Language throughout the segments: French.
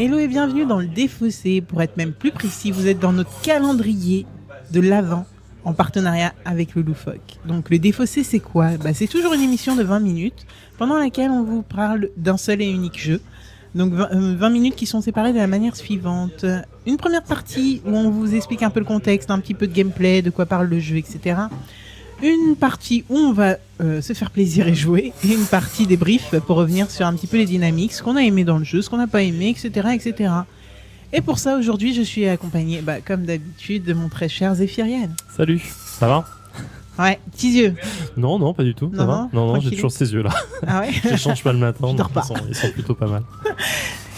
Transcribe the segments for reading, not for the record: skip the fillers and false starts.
Hello et bienvenue dans le Défaussé. Pour être même plus précis, vous êtes dans notre calendrier de l'Avent en partenariat avec le Loufoque. Donc le Défaussé, c'est quoi ? C'est toujours une émission de 20 minutes pendant laquelle on vous parle d'un seul et unique jeu. Donc 20 minutes qui sont séparées de la manière suivante. Une première partie où on vous explique un peu le contexte, un petit peu de gameplay, de quoi parle le jeu, etc. Une partie où on va se faire plaisir et jouer, et une partie débrief pour revenir sur un petit peu les dynamiques, ce qu'on a aimé dans le jeu, ce qu'on n'a pas aimé, etc., etc. Et pour ça, aujourd'hui, je suis accompagné, comme d'habitude, de mon très cher Zéphiriel. Salut, ça va ? Ouais, petits yeux. Non, pas du tout, ça va ? Non, j'ai toujours ces yeux-là. Ah ouais. Je change pas le matin, Je dors pas. Ils sont plutôt pas mal.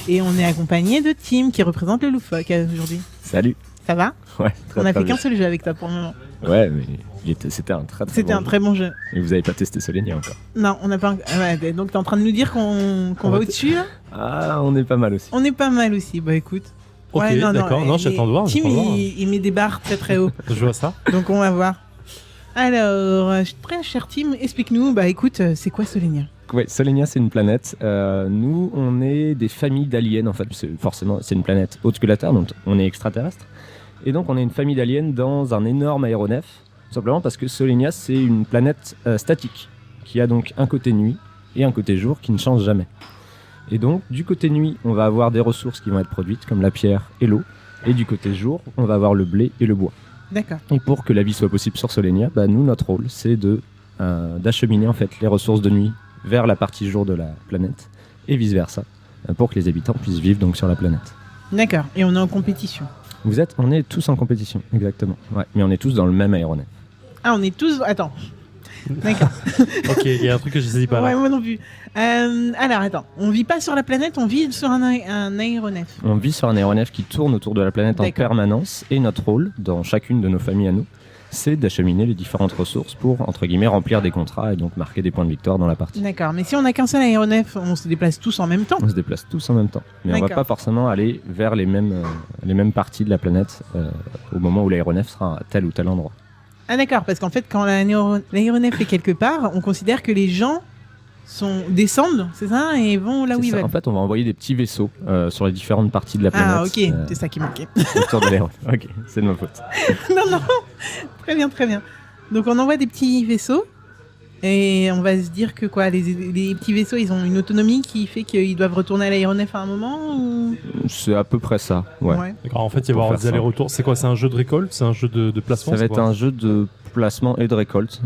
Et on est accompagné de Tim, qui représente le Loufoque aujourd'hui. Salut. Ça va ? Ouais, On a fait bien. qu'un seul jeu avec toi pour le moment. Ouais, mais c'était un très très bon jeu. Et vous avez pas testé Solenia encore? Non, on n'a pas. Ouais, donc t'es en train de nous dire qu'on va au-dessus là? Ah, on est pas mal aussi. On est pas mal aussi. Bah écoute. Ok, ouais, d'accord. Non, j'attends de voir. Tim, il met des barres très très haut. Je vois ça. Donc on va voir. Alors, très cher Tim, explique-nous. Écoute, c'est quoi Solenia? Ouais, Solenia, c'est une planète. Nous, on est des familles d'aliens en fait. Forcément, c'est une planète autre que la Terre, donc on est extraterrestre. Et donc, on est une famille d'aliens dans un énorme aéronef. Simplement parce que Solenia, c'est une planète statique, qui a donc un côté nuit et un côté jour qui ne change jamais. Et donc, du côté nuit, on va avoir des ressources qui vont être produites, comme la pierre et l'eau. Et du côté jour, on va avoir le blé et le bois. D'accord. Et pour que la vie soit possible sur Solenia, nous, notre rôle, c'est d'acheminer en fait les ressources de nuit vers la partie jour de la planète, et vice-versa, pour que les habitants puissent vivre donc sur la planète. D'accord. Et on est en compétition. On est tous en compétition, exactement. Ouais, mais on est tous dans le même aéronef. Ah, on est tous... Attends. D'accord. Ok, il y a un truc que je saisis pas là. Ouais, moi non plus. Alors, attends. On vit pas sur la planète, on vit sur un aéronef. On vit sur un aéronef qui tourne autour de la planète en permanence, et notre rôle, dans chacune de nos familles à nous, c'est d'acheminer les différentes ressources pour, entre guillemets, remplir des contrats et donc marquer des points de victoire dans la partie. D'accord, mais si on n'a qu'un seul aéronef, on se déplace tous en même temps. On se déplace tous en même temps, mais on va pas forcément aller vers les mêmes parties de la planète au moment où l'aéronef sera à tel ou tel endroit. Ah d'accord, parce qu'en fait, quand l'aéronef est quelque part, on considère que les gens descendent, c'est ça, et vont là où ils veulent. En fait, on va envoyer des petits vaisseaux sur les différentes parties de la planète. Ah ok, c'est ça qui manquait. Autour de l'aéronef. Ok, c'est de ma faute. Non, très bien, très bien. Donc on envoie des petits vaisseaux, et on va se dire que quoi, les petits vaisseaux, ils ont une autonomie qui fait qu'ils doivent retourner à l'aéronef à un moment ou... C'est à peu près ça, ouais. D'accord, en fait, il va y avoir des allers-retours. C'est quoi, c'est un jeu de récolte? C'est un jeu de placement? Ça va être un jeu de placement et de récolte.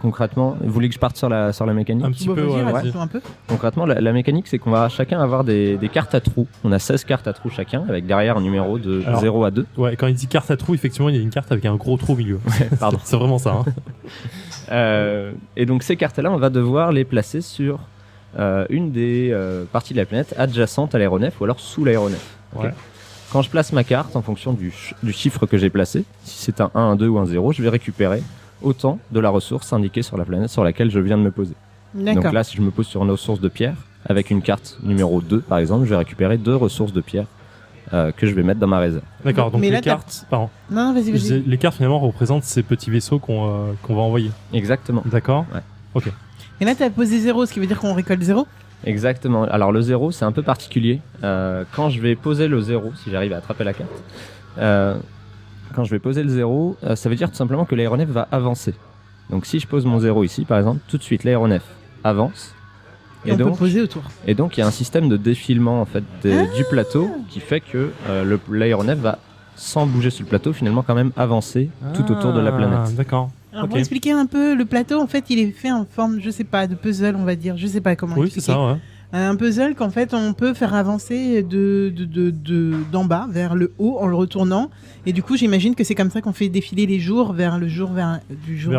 Concrètement, vous voulez que je parte sur la mécanique? Un petit peu, ouais. Un peu. Concrètement, la mécanique, c'est qu'on va chacun avoir des cartes à trous. On a 16 cartes à trous chacun, avec derrière un numéro de 0 à 2. Ouais, quand il dit carte à trous, effectivement, il y a une carte avec un gros trou au milieu. Ouais, pardon. C'est vraiment ça. Et donc ces cartes-là, on va devoir les placer sur une des parties de la planète adjacente à l'aéronef ou alors sous l'aéronef. Okay. Ouais. Quand je place ma carte, en fonction du chiffre que j'ai placé, si c'est un 1, un 2 ou un 0, je vais récupérer autant de la ressource indiquée sur la planète sur laquelle je viens de me poser. D'accord. Donc là, si je me pose sur une ressource de pierre, avec une carte numéro 2 par exemple, je vais récupérer 2 ressources de pierre que je vais mettre dans ma réserve. D'accord, donc mais les cartes... Pardon. Non, vas-y. Les cartes finalement représentent ces petits vaisseaux qu'on va envoyer. Exactement. D'accord. Ouais. Ok. Et là, tu as posé 0, ce qui veut dire qu'on récolte 0. Exactement. Alors le 0, c'est un peu particulier. Quand je vais poser le 0, si j'arrive à attraper la carte, quand je vais poser le 0, ça veut dire tout simplement que l'aéronef va avancer. Donc si je pose mon 0 ici, par exemple, tout de suite l'aéronef avance. Et on peut poser autour. Et donc il y a un système de défilement en fait du plateau qui fait que l'aéronef va, sans bouger sur le plateau, finalement quand même avancer tout autour de la planète. D'accord. Alors pour expliquer un peu, le plateau, en fait, il est fait en forme, je sais pas, de puzzle, on va dire. Je sais pas comment expliquer. Oui, c'est ça, ouais. Un puzzle qu'en fait, on peut faire avancer d'en bas vers le haut en le retournant. Et du coup, j'imagine que c'est comme ça qu'on fait défiler les jours vers le jour, vers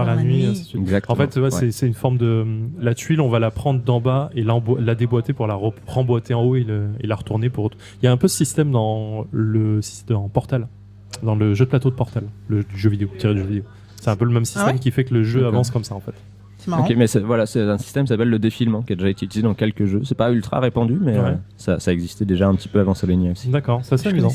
la nuit. Exactement. En fait, c'est une forme de... La tuile, on va la prendre d'en bas et la déboîter pour la remboîter en haut et la retourner pour... Il y a un peu ce système dans Portal, dans le jeu de plateau de Portal, du jeu vidéo, tiré du jeu vidéo. C'est un peu le même système qui fait que le jeu avance comme ça, en fait. C'est marrant. Ok, mais c'est un système qui s'appelle le défilement, qui a déjà été utilisé dans quelques jeux. C'est pas ultra répandu, mais ça existait déjà un petit peu avant Solenia aussi. D'accord, ça c'est amusant.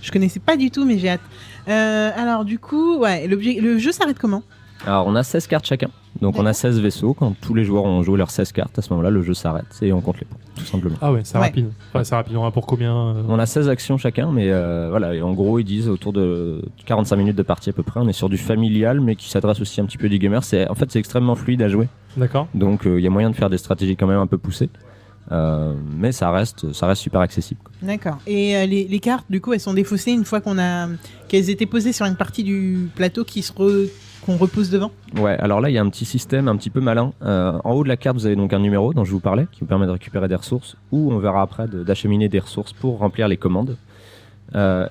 Je connaissais pas du tout, mais j'ai hâte. Alors du coup, le jeu s'arrête comment ? Alors, on a 16 cartes chacun. Donc, on a 16 vaisseaux. Quand tous les joueurs ont joué leurs 16 cartes, à ce moment-là, le jeu s'arrête et on compte les points, tout simplement. Ah ouais, c'est Ouais. rapide. Enfin, c'est rapide. On a pour combien On a 16 actions chacun, mais voilà. Et en gros, ils disent autour de 45 minutes de partie à peu près. On est sur du familial, mais qui s'adresse aussi un petit peu des gamers. En fait, c'est extrêmement fluide à jouer. D'accord. Donc, il y a moyen de faire des stratégies quand même un peu poussées. Mais ça reste super accessible, quoi. D'accord. Et les cartes, du coup, elles sont défaussées une fois qu'elles étaient posées sur une partie du plateau qu'on repose devant. Ouais, alors là, il y a un petit système un petit peu malin. En haut de la carte, vous avez donc un numéro dont je vous parlais, qui vous permet de récupérer des ressources, ou on verra après d'acheminer des ressources pour remplir les commandes.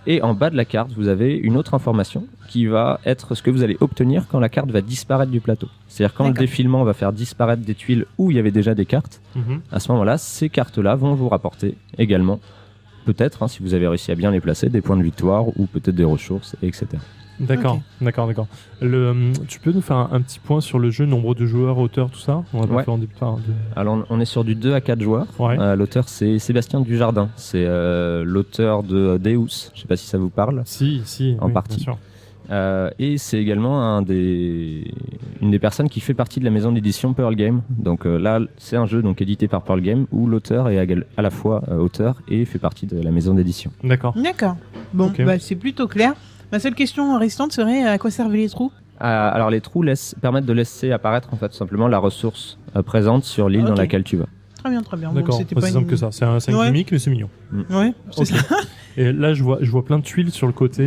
Et en bas de la carte, vous avez une autre information qui va être ce que vous allez obtenir quand la carte va disparaître du plateau. C'est-à-dire quand le D'accord. défilement va faire disparaître des tuiles où il y avait déjà des cartes, Mhm. à ce moment-là, ces cartes-là vont vous rapporter également, peut-être, si vous avez réussi à bien les placer, des points de victoire ou peut-être des ressources, etc. D'accord, Ok. d'accord. Tu peux nous faire un petit point sur le jeu, nombre de joueurs, auteur, tout ça? On va pas Ouais. faire Alors, on est sur du 2 à 4 joueurs. Ouais. L'auteur, c'est Sébastien Dujardin. C'est l'auteur de Deus. Je sais pas si ça vous parle. Si, En oui, partie. bien sûr. Et c'est également une des personnes qui fait partie de la maison d'édition Pearl Game. Donc là, c'est un jeu donc édité par Pearl Game où l'auteur est à la fois auteur et fait partie de la maison d'édition. D'accord. D'accord. Bon, Ok. bah, c'est plutôt clair. Ma seule question restante serait à quoi servaient les trous? Alors les trous permettent de laisser apparaître en fait tout simplement la ressource présente sur l'île dans Ok. laquelle tu vas. Très bien, très bien. Bon, D'accord, c'était c'est pas simple une... que ça. C'est une Ouais. gimmick, mais c'est mignon. Ouais, c'est Ok. ça. Et là, je vois plein de tuiles sur le côté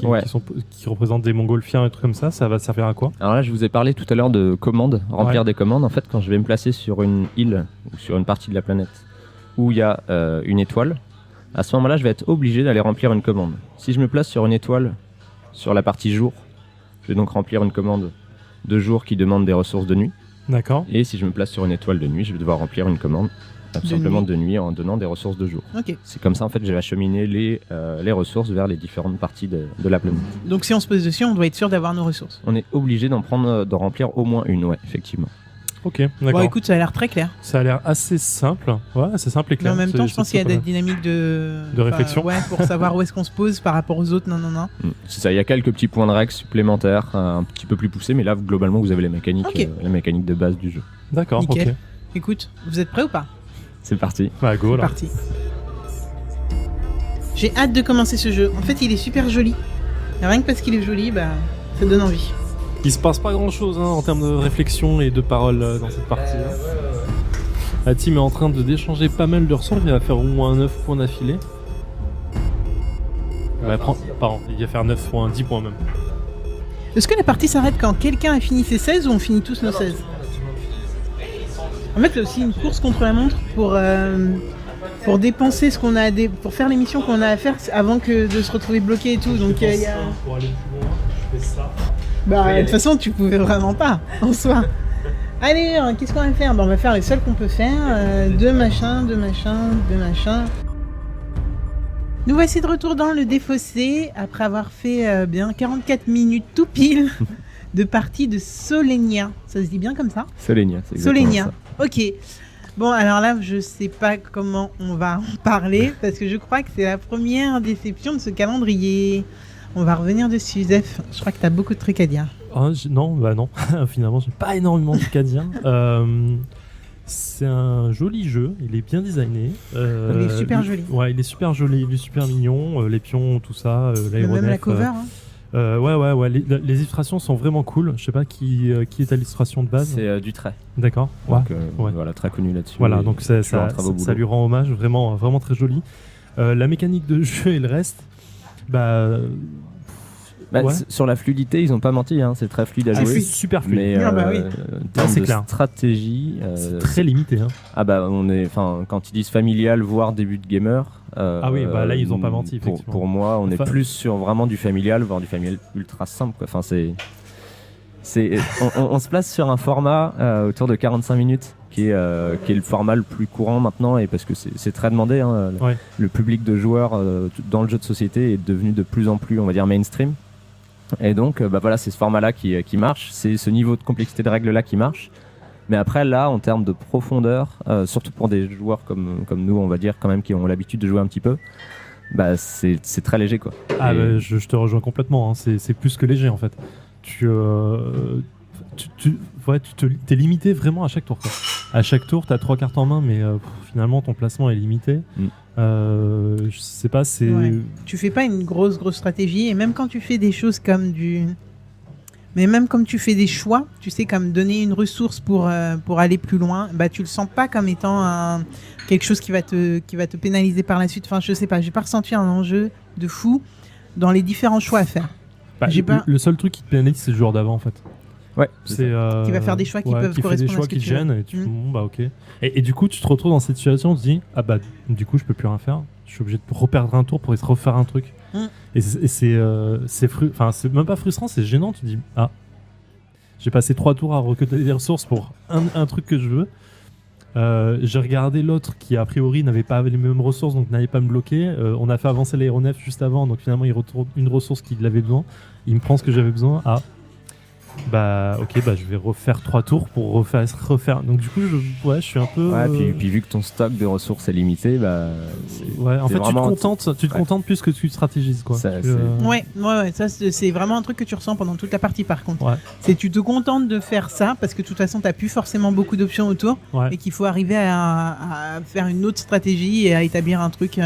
Ouais. qui représentent des montgolfières et trucs comme ça. Ça va servir à quoi? Alors là, je vous ai parlé tout à l'heure de commandes, remplir Ouais. des commandes. En fait, quand je vais me placer sur une île ou sur une partie de la planète où il y a une étoile, à ce moment-là, je vais être obligé d'aller remplir une commande. Si je me place sur une étoile, sur la partie jour, je vais donc remplir une commande de jour qui demande des ressources de nuit. D'accord. Et si je me place sur une étoile de nuit, je vais devoir remplir une commande tout De simplement nuit. de nuit en donnant des ressources de jour. Ok. C'est comme ça, en fait, je vais acheminer les ressources vers les différentes parties de la planète. Donc si on se pose dessus, on doit être sûr d'avoir nos ressources. On est obligé d'en remplir au moins une, ouais, effectivement. Ok, d'accord. Bon, écoute, ça a l'air très clair. Ça a l'air assez simple. Ouais, c'est simple et Mais clair. en même temps, je C'est pense qu'il y a pas des mal. dynamiques de réflexion. Ouais, pour savoir où est-ce qu'on se pose par rapport aux autres. Non. C'est ça, il y a quelques petits points de règles supplémentaires, un petit peu plus poussés, mais là, globalement, vous avez les mécaniques, Ok. les mécaniques de base du jeu. D'accord, Nickel. ok. Écoute, vous êtes prêts ou pas? C'est parti. Bah, go C'est là. parti. J'ai hâte de commencer ce jeu. En fait, il est super joli. Et rien que parce qu'il est joli, bah, ça donne envie. Il se passe pas grand chose en termes de réflexion et de paroles dans cette partie. La team est en train d'échanger pas mal de ressources. Il va faire au moins 9 points d'affilée. Pardon, il va faire 9 points, 10 points même. Est-ce que la partie s'arrête quand quelqu'un a fini ses 16 ou on finit tous nos 16? En fait, il y a aussi une course contre la montre pour dépenser ce qu'on a pour faire les missions qu'on a à faire avant de se retrouver bloqué et tout. Donc il y a... Pour aller plus loin, je fais ça. Bah, de toute façon, tu pouvais vraiment pas, en soi. Allez, qu'est-ce qu'on va faire? Bah, on va faire les seuls qu'on peut faire. Deux machins. Nous voici de retour dans le défaussé, après avoir fait bien 44 minutes tout pile de partie de Solenia. Ça se dit bien comme ça? Solenia, c'est exactement Solenia. ça. Ok. Bon, alors là, je sais pas comment on va en parler, parce que je crois que c'est la première déception de ce calendrier. On va revenir dessus, Zef. Je crois que tu as beaucoup de trucs à dire. Ah, non, bah non. Finalement, j'ai pas énormément de trucs à dire. C'est un joli jeu, il est bien designé. Il est super joli. Ouais, il est super joli, il est super mignon. Les pions, tout ça, l'aéronef. Même la cover. Hein. Ouais. Les illustrations sont vraiment cool. Je sais pas qui est à l'illustration de base. C'est du trait. D'accord. Ouais. Donc, ouais. voilà, très connu là-dessus. Voilà, Et donc toujours ça un très beau ça boulot. lui rend hommage, vraiment, vraiment très joli. La mécanique de jeu et le reste, ouais. Sur la fluidité, ils ont pas menti, hein, c'est très fluide à Ah, jouer. oui. super fluide. Mais Ah, bah oui. en termes c'est de clair. stratégie, C'est très limité. Hein. quand ils disent familial, voire début de gamer. Ah oui, bah là, ils ont pas menti, Pour, effectivement. pour moi, on est Enfin- plus sur vraiment du familial, voire du familial ultra simple, quoi. Enfin, on se place sur un format autour de 45 minutes qui est le format le plus courant maintenant, et parce que c'est très demandé, hein. Ouais. Le public de joueurs dans le jeu de société est devenu de plus en plus, on va dire, mainstream. Et donc, voilà, c'est ce format-là qui marche, c'est ce niveau de complexité de règles-là qui marche. Mais après, là, en termes de profondeur, surtout pour des joueurs comme nous, on va dire, quand même, qui ont l'habitude de jouer un petit peu, c'est très léger, quoi. Ah, Et- bah, je te rejoins complètement. Hein. C'est plus que léger, en fait. t'es limité vraiment à chaque tour, quoi. À chaque tour, t'as 3 cartes en main, mais finalement ton placement est limité. Je sais pas, c'est. Ouais. Tu fais pas une grosse stratégie, et même quand tu fais des choses comme mais même comme tu fais des choix, tu sais, comme donner une ressource pour aller plus loin, bah tu le sens pas comme étant quelque chose qui va te pénaliser par la suite. Enfin, je sais pas, j'ai pas ressenti un enjeu de fou dans les différents choix à faire. Le seul truc qui te pénalise, c'est le joueur d'avant, en fait. Ouais, c'est qui va faire des choix qui peuvent correspondre fait des choix à ce que qui te tu veux. gênent, et tu bon, bah ok. Et du coup, tu te retrouves dans cette situation, tu te dis, ah bah du coup, je peux plus rien faire. Je suis obligé de reperdre un tour pour essayer de refaire un truc. Et c'est même pas frustrant, c'est gênant. Tu te dis, ah, j'ai passé 3 tours à recueillir des ressources pour un truc que je veux. J'ai regardé l'autre qui a priori n'avait pas les mêmes ressources, donc n'allait pas me bloquer. On a fait avancer l'aéronef juste avant, donc finalement il retourne une ressource qu'il avait besoin. Il me prend ce que j'avais besoin. Ah, bah ok, bah je vais refaire 3 tours pour refaire. Donc du coup, je suis un peu. Ouais, puis vu que ton stock de ressources est limité, bah. Ouais, en fait, vraiment... tu te contentes plus que tu stratégises, quoi. Ouais, ça c'est vraiment un truc que tu ressens pendant toute la partie, par contre. Ouais. C'est tu te contentes de faire ça parce que de toute façon t'as plus forcément beaucoup d'options autour, et qu'il faut arriver à faire une autre stratégie et à établir un truc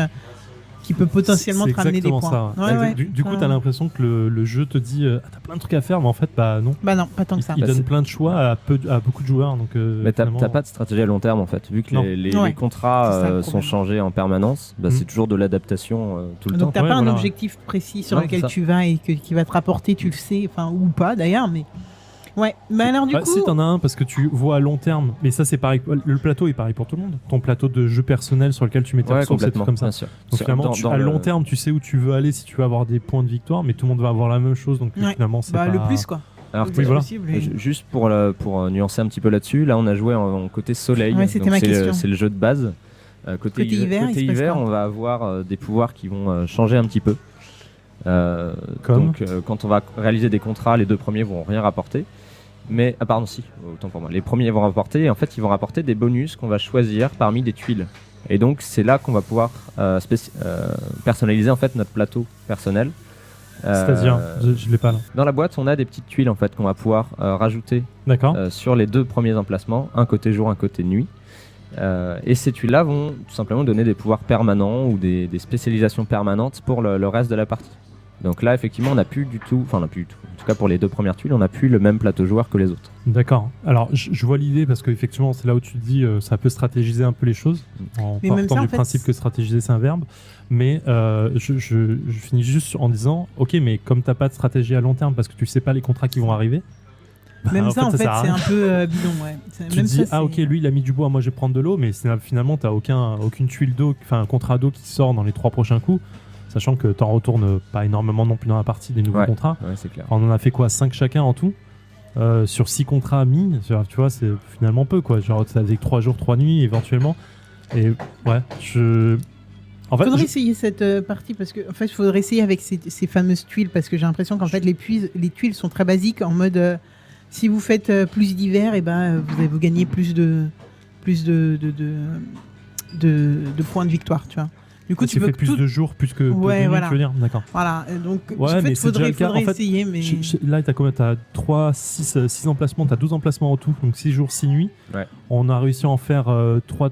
qui peut potentiellement te ramener des points. Ça. Du coup, t'as l'impression que le jeu te dit t'as plein de trucs à faire, mais en fait, bah non. Bah non, pas tant que ça. Il donne plein de choix à beaucoup de joueurs. Donc, mais t'as pas de stratégie à long terme, en fait. Vu que les contrats sont changés en permanence, bah, c'est toujours de l'adaptation tout le temps. Donc t'as pas un objectif précis sur lequel tu vas et qui va te rapporter, tu le sais, enfin, ou pas d'ailleurs, mais. Ouais, mais alors du coup. Si t'en as un, parce que tu vois à long terme, mais ça c'est pareil, le plateau est pareil pour tout le monde. Ton plateau de jeu personnel sur lequel tu mets tes ressources, c'est tout comme ça. Donc finalement, à long terme, tu sais où tu veux aller si tu veux avoir des points de victoire, mais tout le monde va avoir la même chose, donc finalement c'est pas. Le plus quoi. Alors juste pour nuancer un petit peu là-dessus, là on a joué en côté soleil, donc c'est le jeu de base. Côté hiver, on va avoir des pouvoirs qui vont changer un petit peu. Donc quand on va réaliser des contrats, les 2 premiers vont rien rapporter. Mais autant pour moi. Les premiers vont rapporter, et en fait ils vont rapporter des bonus qu'on va choisir parmi des tuiles. Et donc c'est là qu'on va pouvoir personnaliser en fait notre plateau personnel. C'est-à-dire, je l'ai pas là. Dans la boîte, on a des petites tuiles en fait qu'on va pouvoir rajouter sur les 2 premiers emplacements, un côté jour, un côté nuit. Et ces tuiles-là vont tout simplement donner des pouvoirs permanents ou des spécialisations permanentes pour le reste de la partie. Donc là, effectivement, on n'a plus du tout, en tout cas pour les 2 premières tuiles, on n'a plus le même plateau joueur que les autres. D'accord. Alors, je vois l'idée parce qu'effectivement, c'est là où tu te dis ça peut stratégiser un peu les choses, en partant du principe que stratégiser, c'est un verbe. Mais je finis juste en disant, ok, mais comme tu n'as pas de stratégie à long terme parce que tu ne sais pas les contrats qui vont arriver, même ça, en fait, c'est un peu bidon, ouais. Tu te dis, ok, lui, il a mis du bois, moi, je vais prendre de l'eau, mais finalement, tu n'as aucune tuile d'eau, enfin, un contrat d'eau qui sort dans les 3 prochains coups. Sachant que t'en retournes pas énormément non plus dans la partie des nouveaux contrats. Ouais, c'est clair. On en a fait quoi, 5 chacun en tout sur 6 contrats mis, tu vois, c'est finalement peu quoi. Genre ça faisait 3 jours, 3 nuits éventuellement. Et ouais, faudrait essayer cette partie parce que en fait, il faudrait essayer avec ces fameuses tuiles parce que j'ai l'impression qu'en fait les tuiles sont très basiques en mode si vous faites plus d'hiver, et vous gagnez plus de points de victoire, tu vois. Du coup, tu fais plus de jours, plus que de nuits, tu veux dire, d'accord. Voilà, donc en fait, faudrait essayer. Mais... Là, t'as 6 emplacements, t'as 12 emplacements en tout, donc 6 jours, 6 nuits. Ouais. On a réussi à en faire 3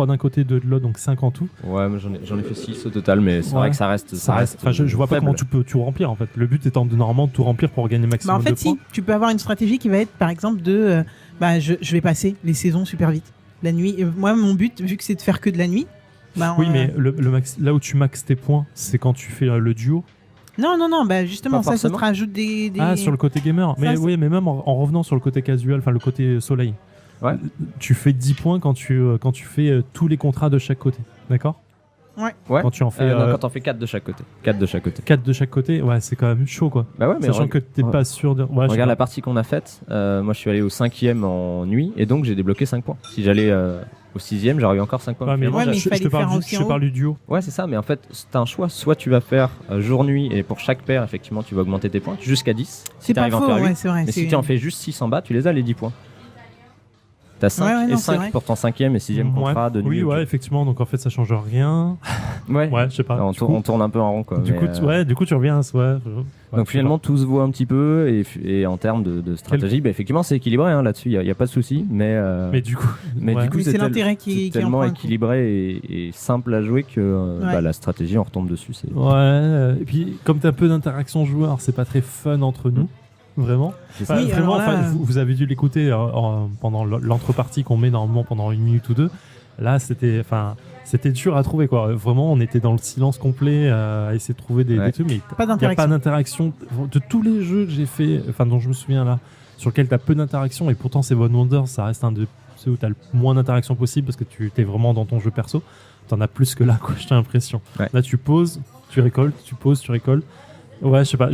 d'un côté, 2 de l'autre, donc 5 en tout. Ouais, moi j'en ai fait 6 au total, mais c'est vrai que ça reste. Enfin, je vois pas comment tu peux tout remplir en fait. Le but étant de normalement tout remplir pour gagner maximum de points. En fait, si, tu peux avoir une stratégie qui va être par exemple de je vais passer les saisons super vite. La nuit, moi, mon but, vu que c'est de faire que de la nuit. Oui, mais là où tu maxes tes points, c'est quand tu fais le duo. Non, justement, ça te rajoute des... Ah, sur le côté gamer. Mais même en revenant sur le côté casual, enfin le côté soleil. Ouais. Tu fais 10 points quand tu fais tous les contrats de chaque côté. D'accord ? Ouais. Quand tu en fais. Quand on fait 4 de chaque côté. 4 de chaque côté. 4 de chaque côté, ouais, c'est quand même chaud quoi. Bah ouais, mais sachant que t'es pas sûr de. Ouais, regarde la partie qu'on a faite. Moi, je suis allé au 5e en nuit et donc j'ai débloqué 5 points. Si j'allais au 6e, j'aurais eu encore 5 points. Ouais, mais je te parle du duo. Ouais, c'est ça, mais en fait, t'as un choix. Soit tu vas faire jour-nuit et pour chaque paire, effectivement, tu vas augmenter tes points jusqu'à 10. C'est pas faux, ouais, c'est vrai. Mais si tu en fais juste 6 en bas, tu les as les 10 points. T'as 5 et 5 pour ton 5e et 6e contrat de nuit. Oui, ouais, effectivement, donc en fait ça change rien. Ouais. Ouais, je sais pas. On Du coup- tourne un peu en rond, quoi. Du mais, coup, du coup, tu reviens. Ouais, donc finalement, tout se voit un petit peu, et en termes de stratégie, effectivement, c'est équilibré là-dessus, il n'y a pas de souci, mais mais du coup, mais ouais. du coup, Mais c'est l'intérêt qui c'est en tellement prend un coup. équilibré et simple à jouer que Ouais. la stratégie, on retombe dessus. Ouais, et puis comme t'as peu d'interaction joueur, c'est pas très fun entre nous, vraiment. C'est Enfin, ça. Oui, vraiment, alors là, vous avez dû l'écouter pendant l'entrepartie qu'on met normalement pendant 1 minute ou 2. Là, c'était dur à trouver, quoi. Vraiment, on était dans le silence complet à essayer de trouver des trucs, mais Pas il n'y a d'interaction. pas d'interaction. De tous les jeux que j'ai fait, dont je me souviens là, sur lesquels tu as peu d'interaction, et pourtant c'est One Wonder, ça reste un de ceux où tu as le moins d'interaction possible parce que tu es vraiment dans ton jeu perso. T'en as plus que là, quoi, j'ai l'impression. Ouais. Là, tu poses, tu récoltes, tu poses, tu récoltes. Ouais, je sais pas.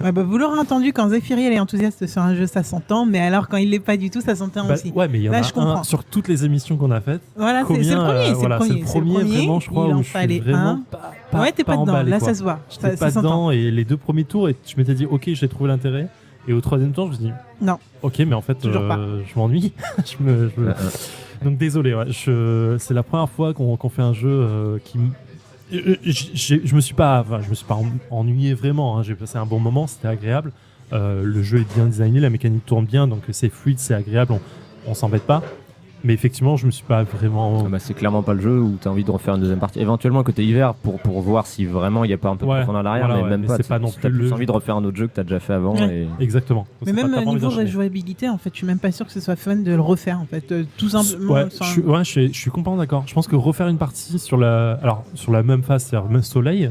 Ouais, bah, vous l'aurez entendu, quand Zephyriel est enthousiaste sur un jeu, ça s'entend, mais alors quand il l'est pas du tout, ça s'entend aussi. Ouais, mais il y en Là, a je comprends. un sur toutes les émissions qu'on a faites. Voilà, c'est le Combien, premier. voilà, c'est le premier, vraiment, je crois, il en où je suis fallait vraiment un. Ouais, t'es pas dedans. emballé, Là, quoi. ça se voit. J'étais Ça pas s'entend. dedans, et les 2 premiers tours, et je m'étais dit, ok, j'ai trouvé l'intérêt. Et au 3e tour, je me suis dit, Non. Ok, mais en fait, Toujours pas. je m'ennuie. Donc désolé, ouais, c'est la première fois qu'on fait un jeu qui. Je me suis pas ennuyé vraiment. Hein. J'ai passé un bon moment, c'était agréable. Le jeu est bien designé, la mécanique tourne bien, donc c'est fluide, c'est agréable, on s'embête pas. Mais effectivement, je me suis pas vraiment. C'est clairement pas le jeu où tu as envie de refaire une deuxième partie. Éventuellement, côté hiver, pour voir si vraiment il n'y a pas un peu de profondeur à l'arrière, voilà, mais même mais pas. c'est pas non Si t'as plus plus le envie de refaire un autre jeu que tu as déjà fait avant. Ouais. Exactement. Mais C'est même pas- t'as pas envie niveau d'enchaîner. rejouabilité, en fait, je suis même pas sûr que ce soit fun de le refaire, en fait. Tout simplement. Ouais, sans- je suis complètement d'accord. Je pense que refaire une partie sur la même phase, c'est-à-dire même soleil,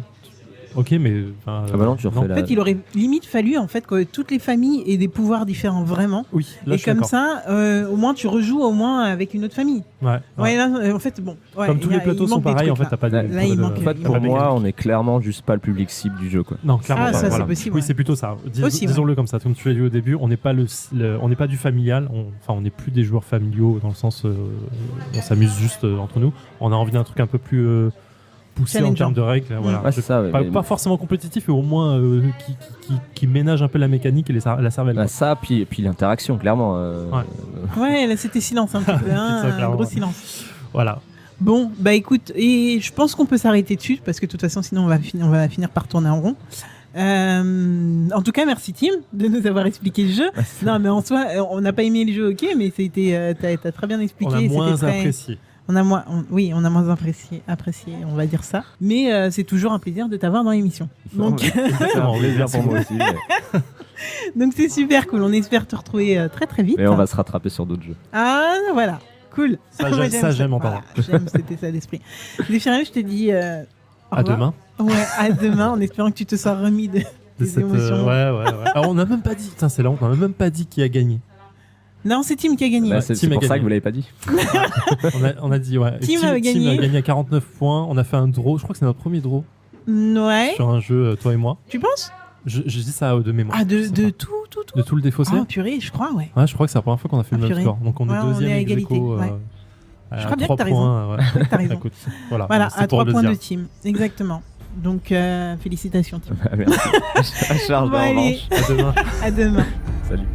ok, mais. Ah bah non, tu refais En fait, il aurait limite fallu en fait que toutes les familles aient des pouvoirs différents vraiment. Oui, là, Et je suis comme d'accord. ça, au moins tu rejoues au moins avec une autre famille. Ouais. Ouais, là, en fait, bon. Ouais, Comme tous les plateaux il sont manque des pareils, en trucs, fait, t'as là. pas de. Là, il manque- En fait, il pour manque moi, mécanique. on est clairement juste pas le public cible du jeu, quoi. Non, clairement Ah, pas. ça, voilà. c'est possible, Oui, ouais. c'est plutôt ça. Possible, Disons-le comme ça, comme tu l'as dit au début, on n'est pas on n'est pas du familial. On n'est plus des joueurs familiaux dans le sens, on s'amuse juste entre nous. On a envie d'un truc un peu plus poussé en Challengeant. termes de règles. Voilà. Ouais, c'est ça. Ouais, mais- Pas forcément compétitif, mais au moins qui ménage un peu la mécanique et la cervelle. Bah, quoi. ça, puis l'interaction, clairement. Ouais, là c'était silence un petit peu, hein, Ça, un clairement. gros silence. Voilà. Bon, bah écoute, et je pense qu'on peut s'arrêter dessus parce que de toute façon, sinon on va finir par tourner en rond. En tout cas, merci Tim de nous avoir expliqué le jeu. Non, mais en soi, on n'a pas aimé le jeu, ok, mais t'as très bien expliqué. On a moins c'était très- apprécié. On a moins, on a moins apprécié, on va dire ça. Mais c'est toujours un plaisir de t'avoir dans l'émission. Donc, C'est un plaisir pour moi aussi. donc c'est super cool. On espère te retrouver très très vite. Mais on va se rattraper sur d'autres jeux. Ah voilà, cool. Ça, Moi, j'aime entendre. Voilà, j'aime cet état d'esprit. Zéphirin, je te dis au À revoir. demain. Ouais, à demain, en espérant que tu te sois remis de De des cette, émotions. ouais. Alors on n'a même pas dit. Putain, c'est là, on n'a même pas dit qui a gagné. Non, c'est Tim qui a gagné. Bah, Ouais, c'est Tim a pour ça gagné. que vous l'avez pas dit. On a dit ouais. Tim a gagné. à 49 points. On a fait un draw. Je crois que c'est notre premier draw Ouais. sur un jeu, toi et moi. Tu penses? Je dis ça de mémoire. Ah, de Je sais pas. tout. De tout le défaussé. Ah, purée, je crois, ouais. Ouais, je crois que c'est la première fois qu'on a fait le même purée. score. Donc on Ouais, est on deuxième est à ex égalité, aequo, ouais. à Je crois bien 3 que t'as raison. points. Ouais. T'as raison. Écoute, voilà. Voilà, c'est à pour 3 le points dire. de Tim. Exactement. Donc, félicitations, Tim. Merci. À charge de Bon, allez. revanche. À demain. À demain. Salut.